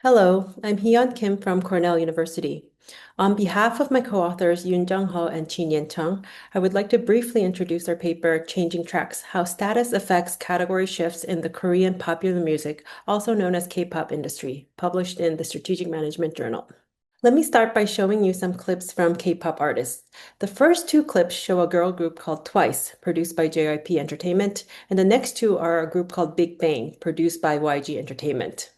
Hello, I'm Heeyon Kim from Cornell University. On behalf of my co-authors Yoonjeoung Heo and Chi-Nien Chung, I would like to briefly introduce our paper, Changing Tracks: How Status Affects Category Shifts in the Korean Popular Music, also known as K-pop industry, published in the Strategic Management Journal. Let me start by showing you some clips from K-pop artists. The first two clips show a girl group called Twice, produced by JYP Entertainment, and the next two are a group called Big Bang, produced by YG Entertainment.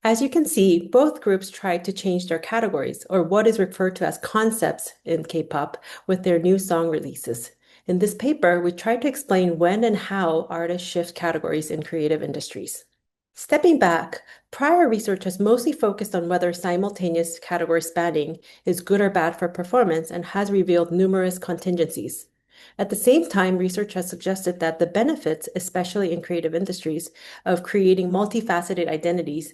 As you can see, both groups tried to change their categories, or what is referred to as concepts in K-pop, with their new song releases. In this paper, we tried to explain when and how artists shift categories in creative industries. Stepping back, prior research has mostly focused on whether simultaneous category spanning is good or bad for performance and has revealed numerous contingencies. At the same time, research has suggested that the benefits, especially in creative industries, of creating multifaceted identities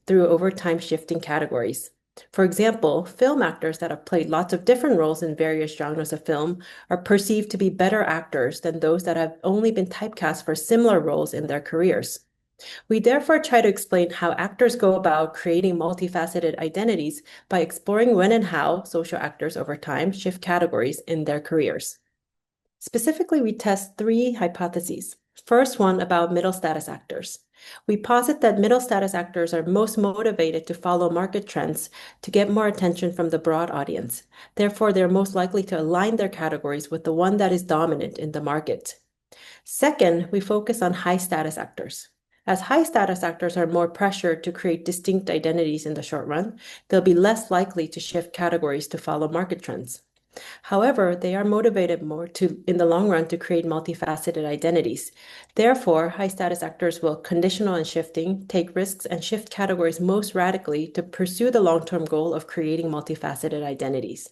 through over time shifting categories. For example, film actors that have played lots of different roles in various genres of film are perceived to be better actors than those that have only been typecast for similar roles in their careers. We therefore try to explain how actors go about creating multifaceted identities by exploring when and how social actors over time shift categories in their careers. Specifically, we test three hypotheses. First one about middle status actors. We posit that middle status actors are most motivated to follow market trends to get more attention from the broad audience. Therefore, they're most likely to align their categories with the one that is dominant in the market. Second, we focus on high status actors. As high status actors are more pressured to create distinct identities in the short run, they'll be less likely to shift categories to follow market trends. However, they are motivated more in the long run to create multifaceted identities. Therefore, high status actors will conditional and shifting, take risks, and shift categories most radically to pursue the long-term goal of creating multifaceted identities.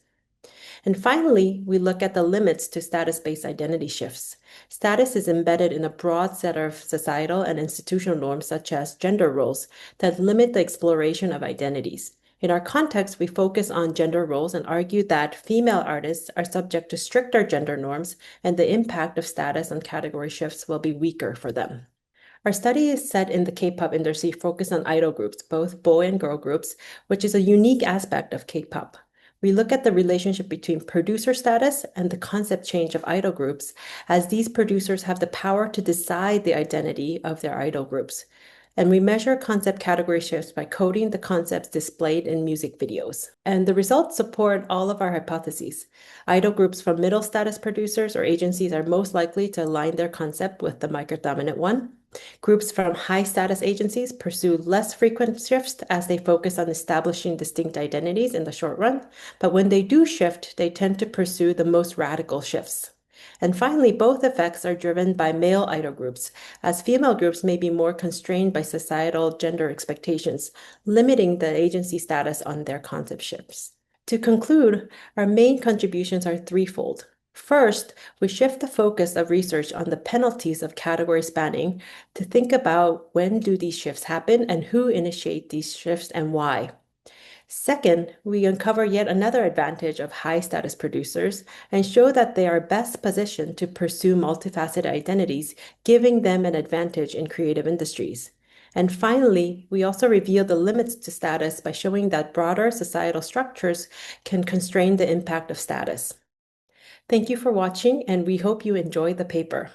And finally, we look at the limits to status-based identity shifts. Status is embedded in a broad set of societal and institutional norms, such as gender roles, that limit the exploration of identities. In our context, we focus on gender roles and argue that female artists are subject to stricter gender norms, and the impact of status on category shifts will be weaker for them. Our study is set in the K-pop industry focused on idol groups, both boy and girl groups, which is a unique aspect of K-pop. We look at the relationship between producer status and the concept change of idol groups, as these producers have the power to decide the identity of their idol groups. And we measure concept category shifts by coding the concepts displayed in music videos. And the results support all of our hypotheses. Idol groups from middle status producers or agencies are most likely to align their concept with the market dominant one. Groups from high status agencies pursue less frequent shifts as they focus on establishing distinct identities in the short run. But when they do shift, they tend to pursue the most radical shifts. And finally, both effects are driven by male idol groups, as female groups may be more constrained by societal gender expectations, limiting the agency status on their concept shifts. To conclude, our main contributions are threefold. First, we shift the focus of research on the penalties of category spanning to think about when do these shifts happen and who initiate these shifts and why. Second, we uncover yet another advantage of high status producers and show that they are best positioned to pursue multifaceted identities, giving them an advantage in creative industries. And finally, we also reveal the limits to status by showing that broader societal structures can constrain the impact of status. Thank you for watching, and we hope you enjoy the paper.